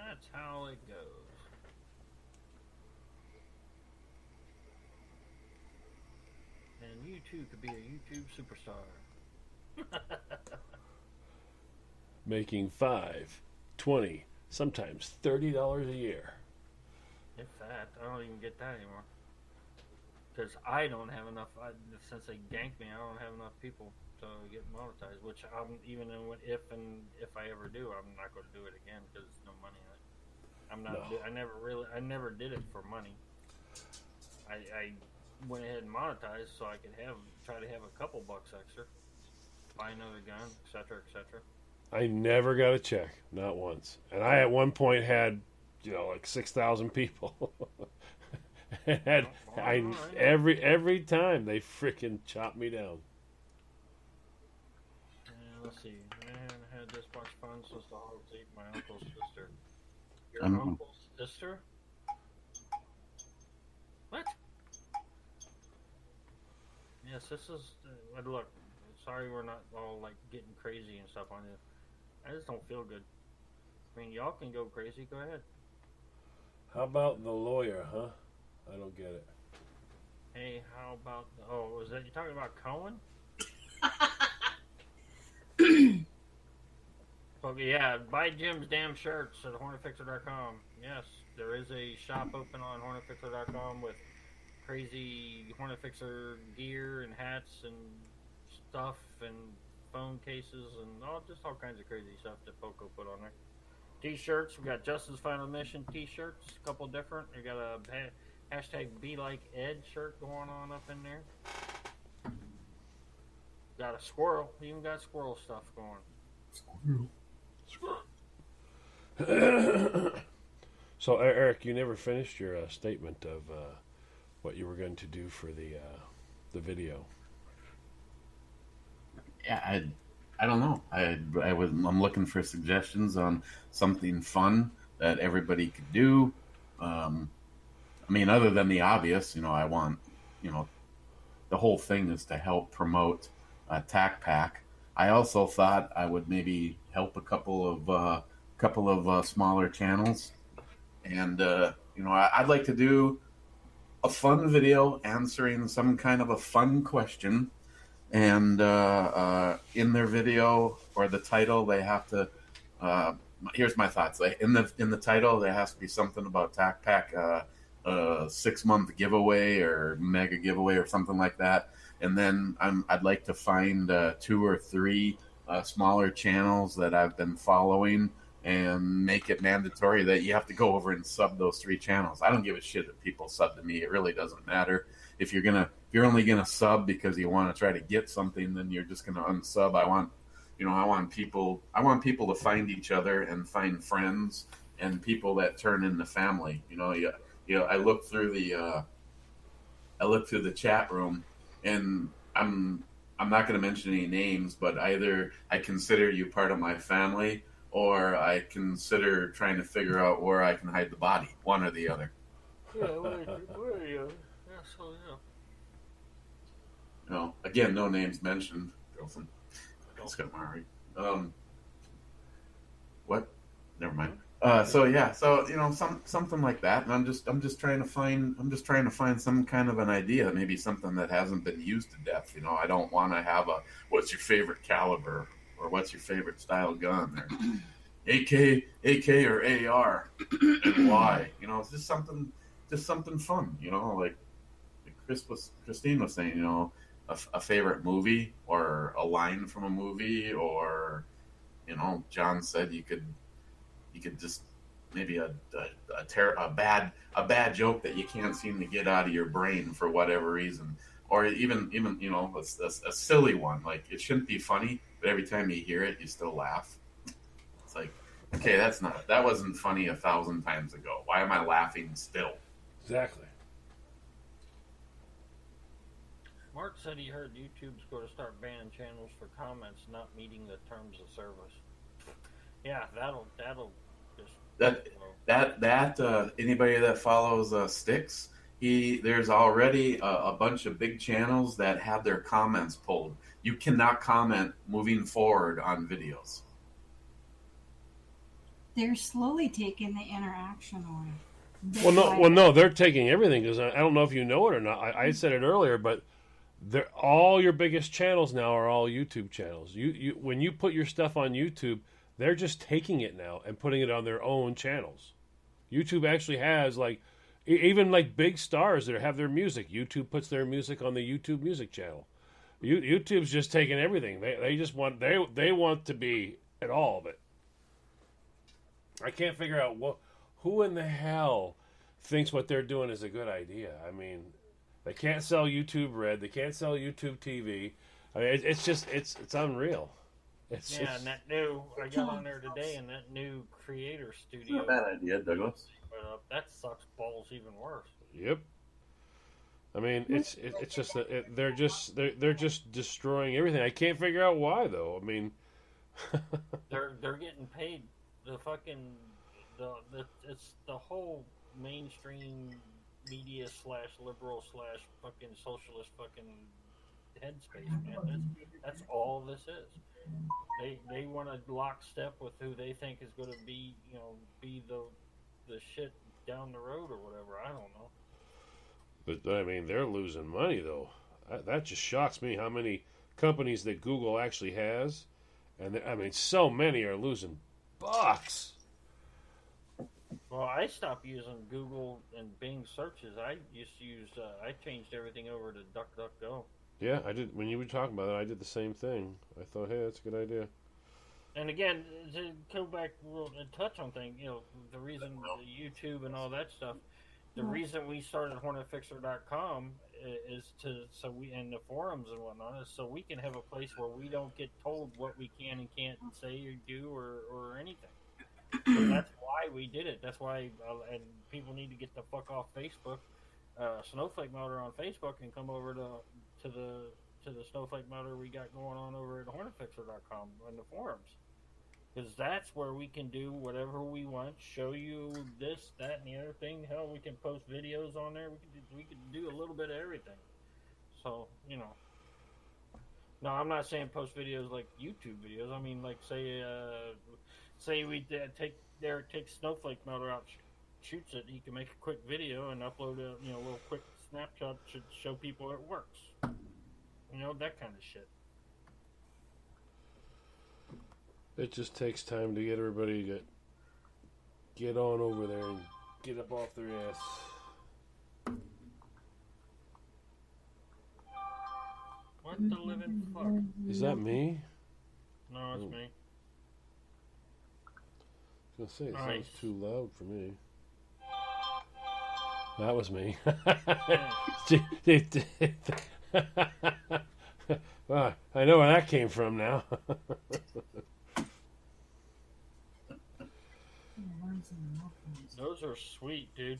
that's how it goes. And you too could be a YouTube superstar. Making $5, $20, sometimes $30 a year. If that, I don't even get that anymore. Because I don't have enough. Since they ganked me, I don't have enough people to get monetized. Which if I ever do, I'm not going to do it again because there's no money in it. I'm not. No. I never did it for money. I went ahead and monetized so I could try to have a couple bucks extra, buy another gun, etc., etc. I never got a check, not once. And I at one point had, like 6,000 people. Every time they freaking chopped me down. Let's see. Man, I had this much fun since the hogs ate my uncle's sister. Your I'm- uncle's sister? What? Yes, this is. Look, sorry we're not all like getting crazy and stuff on you. I just don't feel good. I mean, y'all can go crazy. Go ahead. How about the lawyer, huh? I don't get it. Hey, how about? Oh, was that you talking about Cohen? Okay, yeah. Buy Jim's damn shirts at HornetFixer.com. Yes, there is a shop open on HornetFixer.com with crazy Hornet Fixer gear and hats and stuff and phone cases and all kinds of crazy stuff that Poco put on there. T-shirts, we got Justin's Final Mission T-shirts, a couple different. We got a hashtag Be Like Ed shirt going on up in there. Got a squirrel, even got squirrel stuff going. So, Eric, you never finished your statement of what you were going to do for the video. Yeah, I don't know. I'm looking for suggestions on something fun that everybody could do. I mean, other than the obvious, I want, the whole thing is to help promote TAC Pack. I also thought I would maybe help a couple of smaller channels, and I'd like to do a fun video answering some kind of a fun question. And in their video or the title, they have to. Here's my thoughts. In the title, there has to be something about TAC Pack, 6-month giveaway or mega giveaway or something like that. And then I'd like to find 2 or 3 smaller channels that I've been following and make it mandatory that you have to go over and sub those 3 channels. I don't give a shit if people sub to me. It really doesn't matter. If you're gonna you're only gonna sub because you want to try to get something, then you're just gonna unsub. I want people to find each other and find friends and people that turn into family. I look through the chat room, and I'm not going to mention any names, but either I consider you part of my family, or I consider trying to figure out where I can hide the body. One or the other. Yeah, where are you? Yeah, so yeah. Again, no names mentioned. Girlfriend. Scott Murray. What? Never mind. Something like that, and I'm just trying to find some kind of an idea, maybe something that hasn't been used to death. I don't want to have a what's your favorite caliber or what's your favorite style gun or AK or AR and why. It's just something fun. Like Christine was saying. A favorite movie or a line from a movie, or John said you could just maybe a bad joke that you can't seem to get out of your brain for whatever reason, or even a silly one, like it shouldn't be funny, but every time you hear it you still laugh. It's like, okay, that wasn't funny 1,000 times ago, why am I laughing still? Exactly. Mark said he heard YouTube's going to start banning channels for comments not meeting the terms of service. Yeah, that'll just anybody that follows Sticks, there's already a bunch of big channels that have their comments pulled. You cannot comment moving forward on videos. They're slowly taking the interaction away. Well, no, they're taking everything, because I don't know if you know it or not. I said it earlier, but all your biggest channels now are all YouTube channels. You when you put your stuff on YouTube, they're just taking it now and putting it on their own channels. YouTube actually has even big stars that have their music. YouTube puts their music on the YouTube Music channel. YouTube's just taking everything. They just want they want to be at all of it. I can't figure out who in the hell thinks what they're doing is a good idea. I mean, they can't sell YouTube Red. They can't sell YouTube TV. I mean, it's unreal. and that new, I got on there today, and that new creator studio. Not a bad idea, Douglas. That sucks balls even worse. Yep. I mean, it's just that they're just destroying everything. I can't figure out why though. I mean, they're getting paid it's the whole mainstream media / liberal / fucking socialist fucking headspace, man. That's all this is. They want to lockstep with who they think is going to be the shit down the road or whatever. I don't know. But I mean, they're losing money though. That just shocks me how many companies that Google actually has, and I mean, so many are losing bucks. Well, I stopped using Google and Bing searches. I just used. I changed everything over to DuckDuckGo. Yeah, I did. When you were talking about it, I did the same thing. I thought, hey, that's a good idea. And again, to go back and touch on things, the reason YouTube and all that stuff, the reason we started HornetFixer.com is so we and the forums and whatnot is so we can have a place where we don't get told what we can and can't say or do or anything. So that's why we did it. That's why, and people need to get the fuck off Facebook. Snowflake Melter on Facebook and come over to the Snowflake Melter we got going on over at HornetFixer.com on the forums. Because that's where we can do whatever we want, show you this, that, and the other thing. Hell, we can post videos on there. We can do a little bit of everything. So, No, I'm not saying post videos like YouTube videos. I mean, like, say we take Snowflake Melter out, shoots it. He can make a quick video and upload a little quick snapshot to show people it works. That kind of shit. It just takes time to get everybody to get on over there and get up off their ass. What the living fuck? Is that me? No, it's me. I was gonna say, it Nice. sounds too loud for me. That was me. Well, I know where that came from now. Those are sweet, dude.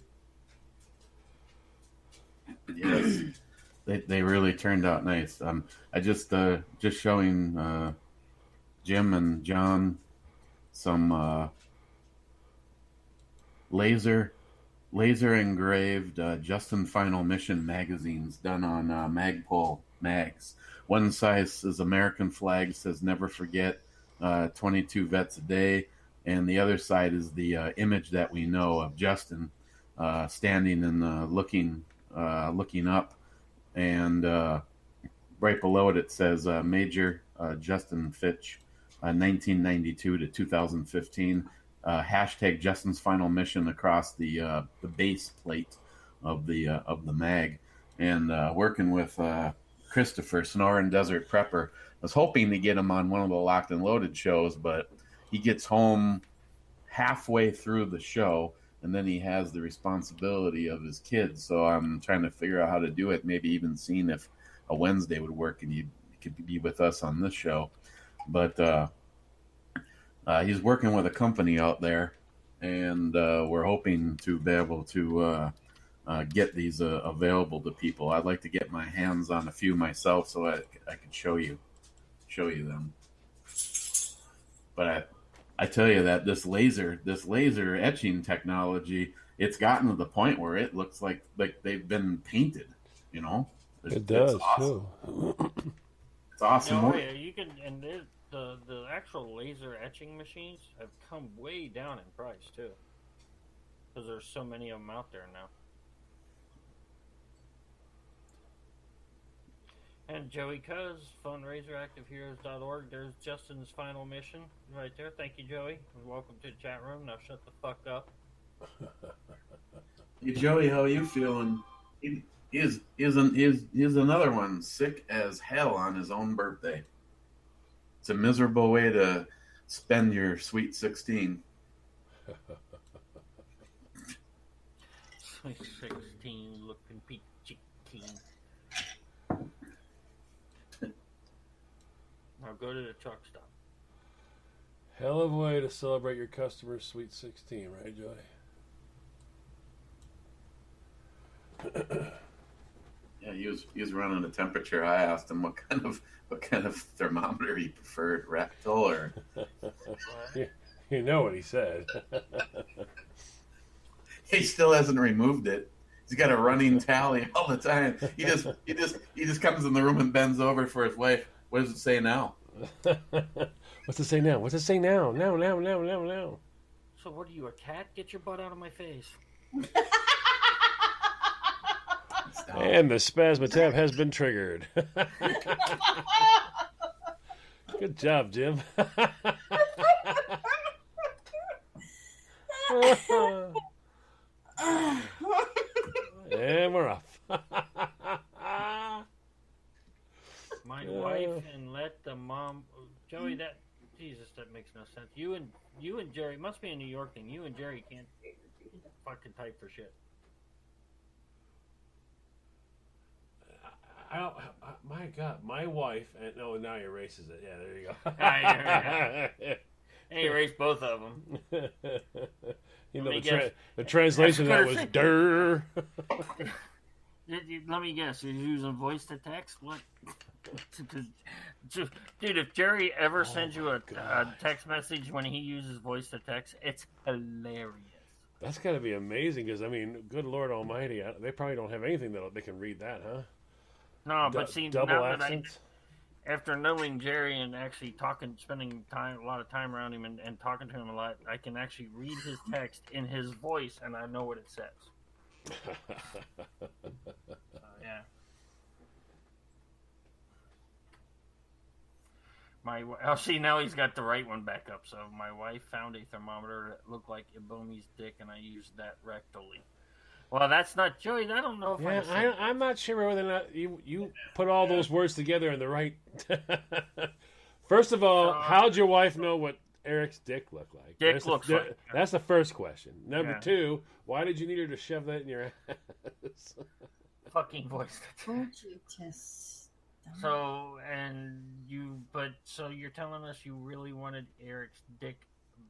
Yes, they really turned out nice. I just showing Jim and John some laser engraved Justin Final Mission magazines done on Magpul mags. One size is American flag, says never forget, 22 vets a day, and the other side is the image that we know of Justin standing and looking up, and right below it says Major Justin Fitch, 1992 to 2015. Hashtag Justin's Final Mission across the base plate of the mag, and working with Christopher Sonoran Desert Prepper. I was hoping to get him on one of the Locked and Loaded shows, but he gets home halfway through the show, and then he has the responsibility of his kids. So I'm trying to figure out how to do it. Maybe even seeing if a Wednesday would work and he could be with us on this show. But he's working with a company out there, and we're hoping to be able to get these available to people. I'd like to get my hands on a few myself so I could show you them. But I tell you that this laser etching technology, it's gotten to the point where it looks like they've been painted. You know, It does it's awesome. too. It's awesome. No, you can, and the actual laser etching machines have come way down in price too, because there's so many of them out there now. And Joey Cuz, fundraiser, activeheroes.org. There's Justin's Final Mission right there. Thank you, Joey. Welcome to the chat room. Now shut the fuck up. Hey Joey, how you feeling? Here's another one, sick as hell on his own birthday. It's a miserable way to spend your sweet 16. Sweet 16 looking peachy keen. Now go to the truck stop. Hell of a way to celebrate your customer's Sweet 16, right, Joey? Yeah, he was running a temperature. I asked him what kind of thermometer he preferred, rectal or. You know what he said. He still hasn't removed it. He's got a running tally all the time. He just comes in the room and bends over for his wife. What does it say now? What's it say now? What's it say now? Now. So what are you, a cat? Get your butt out of my face. And the Spasmatab has been triggered. Good job, Jim. And we're off. My wife and let the mom, Joey. That Jesus, that makes no sense. You and Jerry must be a New York thing. You and Jerry can't fucking type for shit. My God, my wife and now he erases it. Yeah, there you go. Hey, erase both of them. You know the translation of that was "der." Let me guess. You're using voice to text? What? Dude, if Jerry ever sends you a text message when he uses voice to text, it's hilarious. That's got to be amazing because, I mean, good Lord Almighty, they probably don't have anything that they can read that, huh? No, but see, double now that accents? after knowing Jerry and actually spending a lot of time around him and talking to him a lot, I can actually read his text in his voice and I know what it says. Yeah. See, now he's got the right one back up. So my wife found a thermometer that looked like Ibomi's dick, and I used that rectally. Well, that's not Joey. I don't know if I'm not sure whether or not you put all those words together in the right. First of all, how'd your wife know what Eric's dick look like? Dick looks like. That's the first question. Number Yeah. 2, why did you need her to shove that in your ass? Fucking voice. Told you to stop. So you're telling us you really wanted Eric's dick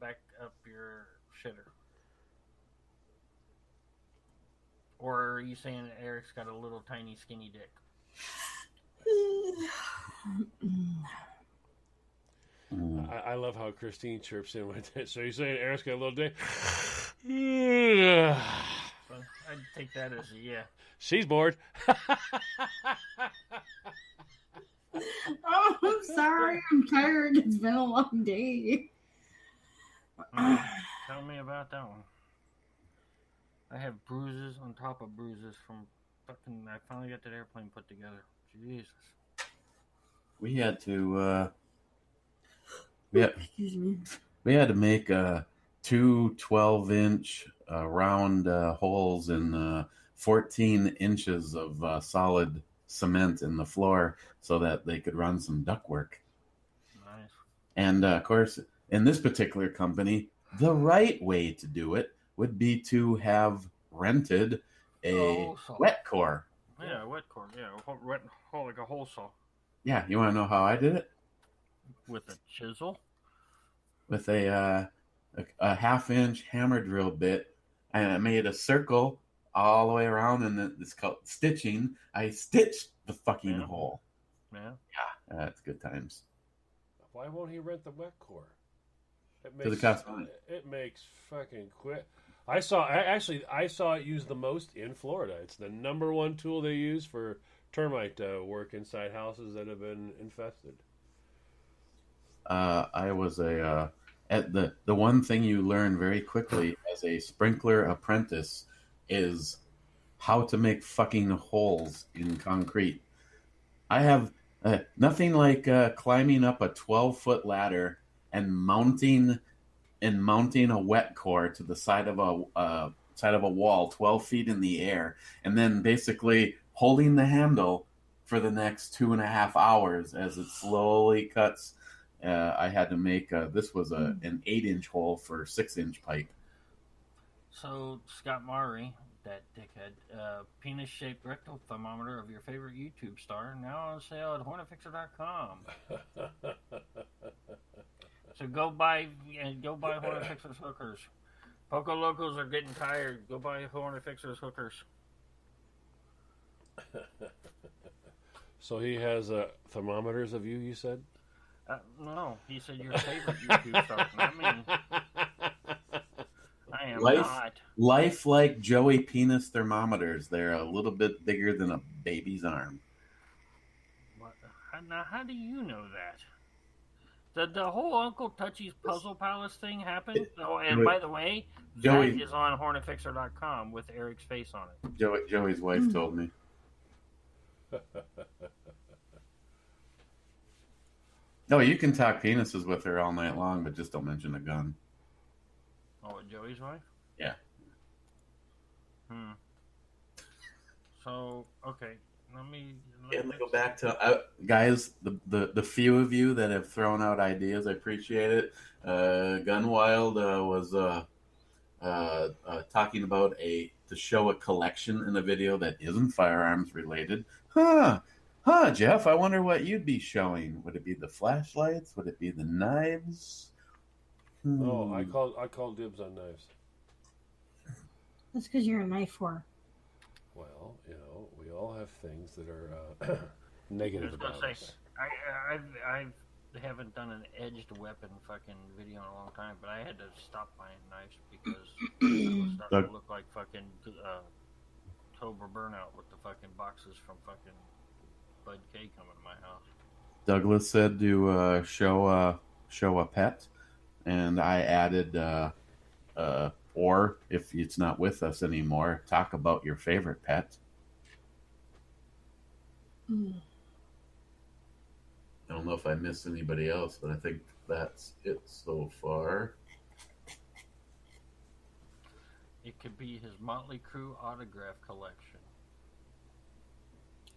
back up your shitter? Or are you saying that Eric's got a little tiny skinny dick? I love how Christine chirps in with it. So you're saying Eric's got a little dick? Yeah. So I'd take that as a yeah. She's bored. Oh, I'm sorry. I'm tired. It's been a long day. Tell me about that one. I have bruises on top of bruises from fucking. I finally got that airplane put together. Jesus. We had to. Yeah, Excuse me. we had to make two 12-inch round holes in 14 inches of solid cement in the floor so that they could run some ductwork. Nice. And of course, in this particular company, the right way to do it would be to have rented a saw. wet core. Yeah, wet core. Yeah, wet hole like a hole saw Yeah, you want to know how I did it? with a chisel. With a half-inch hammer drill bit, and I made a circle all the way around, and it's called stitching. I stitched the fucking Yeah. hole. Yeah. Yeah, that's good times. Why won't he rent the wet core? It 'Cause it costs money. It makes fucking quit. I saw it used the most in Florida. It's the number one tool they use for termite work inside houses that have been infested. I was at the one thing you learn very quickly as a sprinkler apprentice is how to make fucking holes in concrete. I have nothing like climbing up a 12-foot ladder and mounting a wet core to the side of a wall 12 feet in the air, and then basically holding the handle for the next 2.5 hours as it slowly cuts. I had to make this was an 8-inch hole for 6-inch pipe. So Scott Murray, that dickhead, penis-shaped rectal thermometer of your favorite YouTube star, now on sale at HornetFixer.com. So go buy Hornet Fixer's hookers. Poco Locos are getting tired. Go buy Hornet Fixer's hookers. So he has thermometers of you. You said. No, he said your favorite YouTube star, not me. I am Life- not. Lifelike Joey penis thermometers. They're a little bit bigger than a baby's arm. What? Now, how do you know that? Did the whole Uncle Touchy's Puzzle Palace thing happen? Oh, and by the way, Joey- that is on HornetFixer.com with Eric's face on it. Joey's wife told me. No, you can talk penises with her all night long, but just don't mention a gun. Oh, Joey's wife? Yeah. So, okay. Let me Go back to guys. The few of you that have thrown out ideas, I appreciate it. Gunwild was talking about to show a collection in a video that isn't firearms related. Jeff, I wonder what you'd be showing. Would it be the flashlights? Would it be the knives? Oh, I called dibs on knives. That's because you're a knife whore. Well, we all have things that are negative I was gonna about say, us. I haven't done an edged weapon fucking video in a long time, but I had to stop buying knives because it was starting to look like fucking October Burnout with the fucking boxes from fucking Bud K coming to my house. Douglas said to show a pet, and I added or if it's not with us anymore, talk about your favorite pet. I don't know if I missed anybody else, but I think that's it so far. It could be his Motley Crue autograph collection.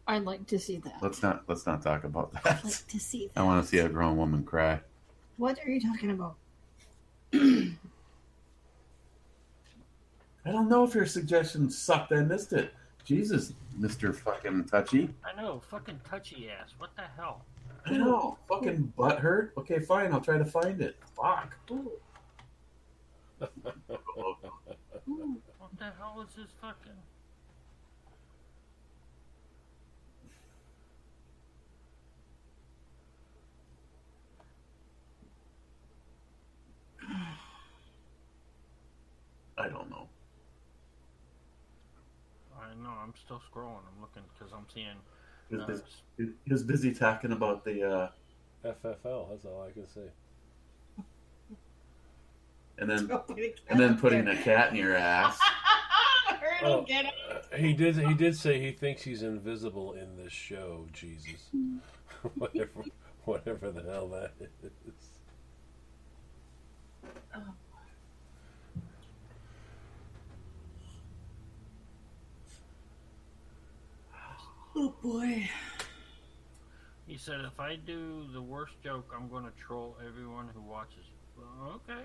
I'd like to see that. Let's not talk about I'd that. like to see I that. want to see a grown woman cry. What are you talking about? I don't know if your suggestion sucked. I missed it. Jesus, Mr. Fucking Touchy. I know, fucking touchy ass. What the hell? I know. Fucking butt hurt. Okay, fine. I'll try to find it. Fuck. Ooh. What the hell is this fucking? I don't know. I know. I'm still scrolling. I'm looking because I'm seeing. He was busy talking about the FFL. That's all I can say. and then putting a cat in your ass. I don't get it. He did say he thinks he's invisible in this show. Jesus, whatever the hell that is. Oh boy. He said, if I do the worst joke, I'm going to troll everyone who watches. Well, okay.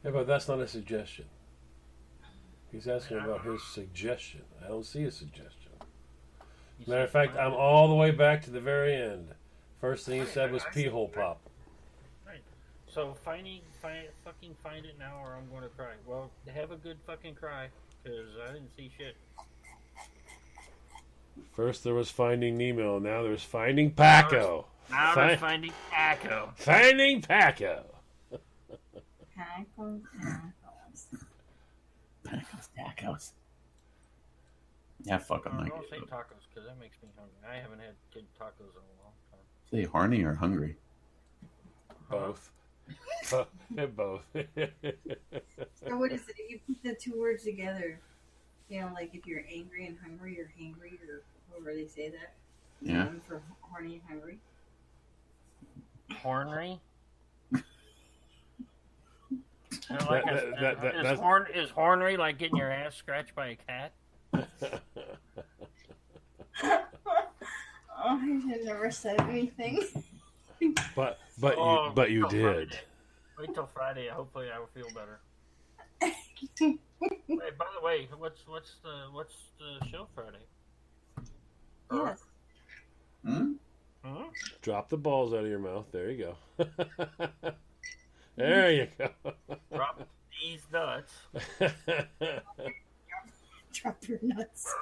Yeah, but that's not a suggestion. He's asking about his suggestion. I don't see a suggestion. He Matter said, of fact, I'm all the way back to the very end. First thing he said was pee hole pop. Right. So fucking find it now, or I'm going to cry. Well, have a good fucking cry, because I didn't see shit. First there was Finding Nemo, and now there's Finding Paco. Now they're finding Echo. Finding Paco. Tacos. Yeah, fuck them. Don't say tacos, because that makes me hungry. I haven't had good tacos in a long time. Say horny or hungry. Both. Both. So what is it? If you put the two words together, you know, like if you're angry and hungry, or hangry, or however they say that. Yeah. For horny and hungry. Hornery? Is hornery like getting your ass scratched by a cat? Oh, I had never said anything. but you till did. Friday. Wait till Friday. Hopefully, I will feel better. Hey, by the way, what's the show Friday? Yes. Hmm? Hmm? Drop the balls out of your mouth. There you go. There you go. Drop these nuts. Drop your nuts.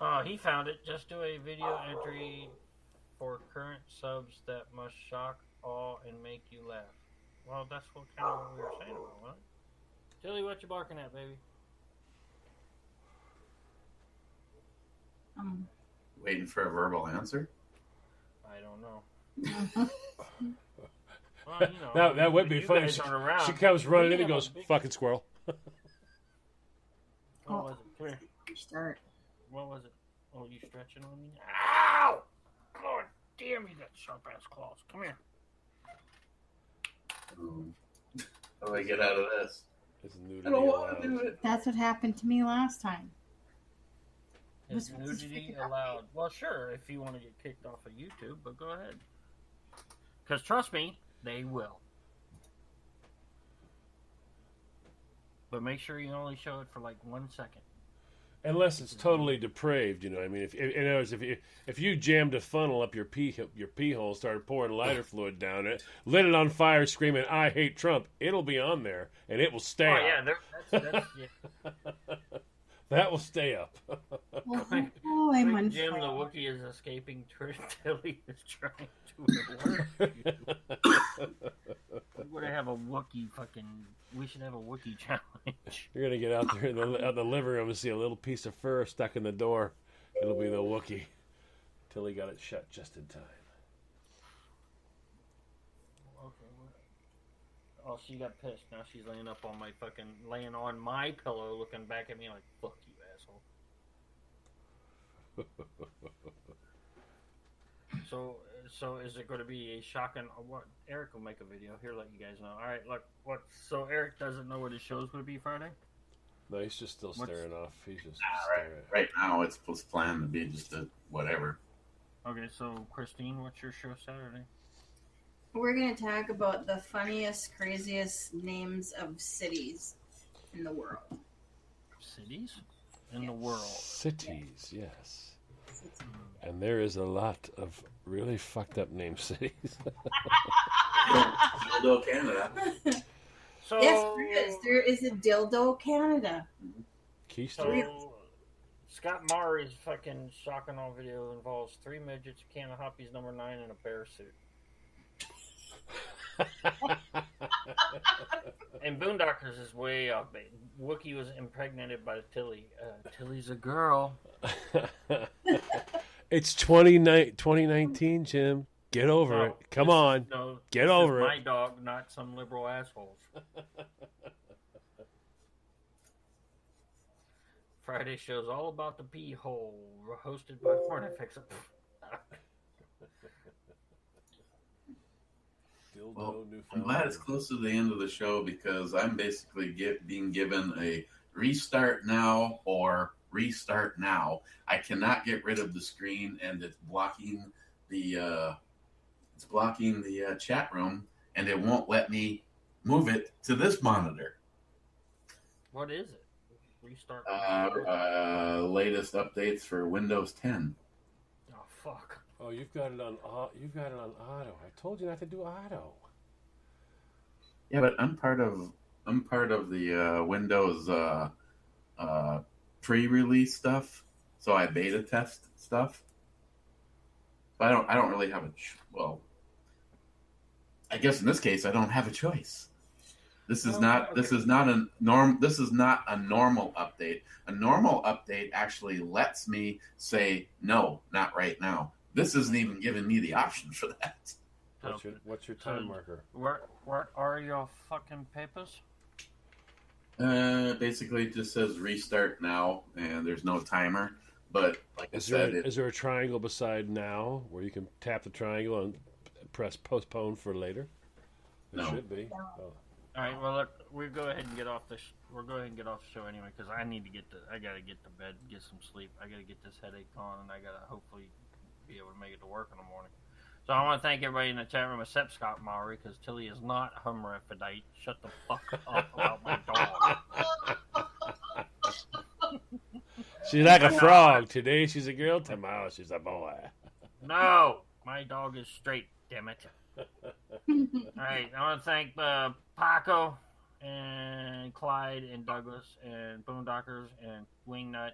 Oh, he found it. Just do a video entry for current subs that must shock, awe, and make you laugh. Well, that's what we were saying about, huh? Tilly, what you barking at, baby? Waiting for a verbal answer? I don't know. Well, you know, that would be you funny. guys aren't around. She comes running in We and have goes, a big- "Fucking squirrel." What was it? Come here. Start. What was it? Oh, you stretching on me? Ow! God damn, you got sharp ass claws. Come here. How do I get out of this? It's nudity I don't want allowed. to do it. That's what happened to me last time. Is What's this nudity freaking allowed? Well, sure, if you want to get kicked off of YouTube, but go ahead. Because trust me, they will. But make sure you only show it for like 1 second. Unless it's totally depraved, you know. I mean, in other words, if you jammed a funnel up your pee hole, started pouring lighter fluid down it, lit it on fire, screaming "I hate Trump," it'll be on there and it will stay. Oh up. yeah, that's yeah. That will stay up. Oh, I'm on Jim the fire. Wookiee is escaping Tilly is trying to alert you. We're gonna have a Wookiee fucking. We should have a Wookiee challenge. You're gonna get out there in the living room and see a little piece of fur stuck in the door. It'll be the Wookiee. Till he got it shut just in time. Okay. Oh, she got pissed. Now she's laying on my pillow, looking back at me like, "Fuck you, asshole." So is it going to be a shocking? What Eric will make a video here, let you guys know. All right, look, what? So Eric doesn't know what his show's going to be Friday. No, he's just still staring off. He's just Right, staring. right now, it's planned to be just a whatever. Okay, so Christine, what's your show Saturday? We're gonna talk about the funniest, craziest names of cities in the world. Cities in the world. Cities, yes. And there is a lot of really fucked up named cities. Dildo, Canada. So Yes, there is. There is a Dildo, Canada. Keystone. So Scott Murray's fucking shock and awe video involves 3 midgets, a can of Hoppies number 9, and a bear suit. And Boondockers is way off base. Wookie was impregnated by Tilly. Tilly's a girl. It's 2019, Jim. Get over No, it. Come this is- on. no, Get this is over it. My dog, not some liberal assholes. Friday show's all about the pee hole, hosted by Hornifex. Well, I'm glad it's close to the end of the show because I'm basically being given a restart now or restart now. I cannot get rid of the screen, and it's blocking the chat room, and it won't let me move it to this monitor. What is it? Restart. Latest updates for Windows 10. Oh fuck. Oh, you've got it on auto. I told you not to do auto. Yeah, but I'm part of the Windows pre-release stuff, so I beta test stuff. But I don't really have well. I guess in this case I don't have a choice. This is not a normal update. A normal update actually lets me say no, not right now. This isn't even giving me the option for that. What's your time marker? What are your fucking papers? Basically, it just says restart now, and there's no timer. But like I said, Is there a triangle beside now where you can tap the triangle and press postpone for later? There No. should be. Oh. All right. Well, look, we'll go ahead and get off the. We'll go ahead and get off the show anyway because I need to get I gotta get to bed, get some sleep. I gotta get this headache gone, and I gotta hopefully be able to make it to work in the morning. So I want to thank everybody in the chat room except Scott Maury because Tilly is not hermaphrodite. Shut the fuck up about my dog. She's like a frog. Today she's a girl. Tomorrow she's a boy. No, my dog is straight. Damn it. All right, I want to thank Paco and Clyde and Douglas and Boondockers and Wingnut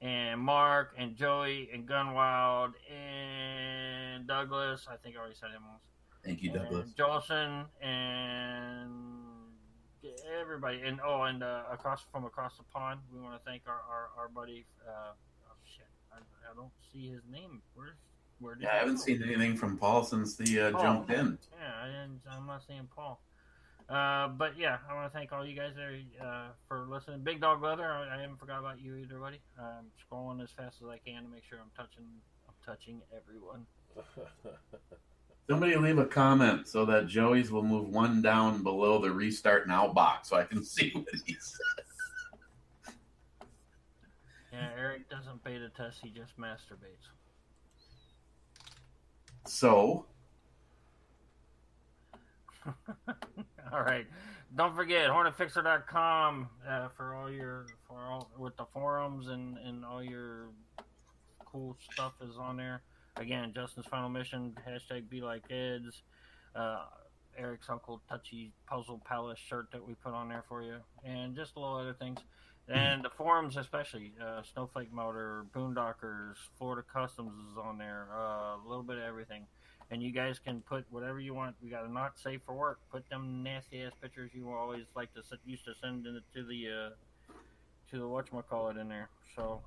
and Mark and Joey and Gunwild and Douglas. I think I already said him once. thank you, Douglas. And Jolson and everybody. And across the pond, we want to thank our buddy. Shit, I don't see his name. Where did Yeah, I haven't seen anything from Paul since the Paul. jumped in. Yeah, I'm not seeing Paul. But yeah, I want to thank all you guys there for listening. Big Dog Leather, I haven't forgot about you either, buddy. I'm scrolling as fast as I can to make sure I'm touching everyone. Somebody leave a comment so that Joey's will move one down below the restart now box so I can see what he says. Yeah, Eric doesn't beta test; he just masturbates. So, All right. Don't forget hornetfixer.com for with the forums and all your cool stuff is on there. Again, Justin's final mission, hashtag be like Eds, Eric's Uncle Touchy Puzzle Palace shirt that we put on there for you, and just a little other things. And the forums, especially Snowflake Motor, Boondockers, Florida Customs is on there, a little bit of everything. And you guys can put whatever you want. We got a not safe for work. Put them nasty ass pictures you always like to used to send to the whatchamacallit in there. So,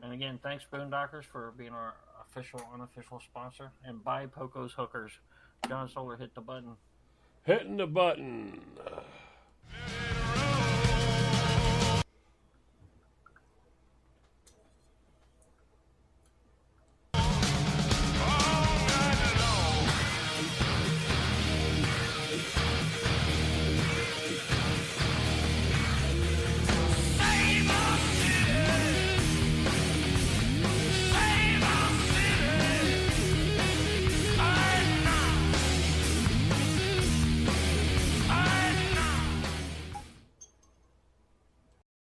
and again, thanks Boondockers for being our unofficial sponsor. And buy Poco's Hookers. John Solar hit the button. Hitting the button.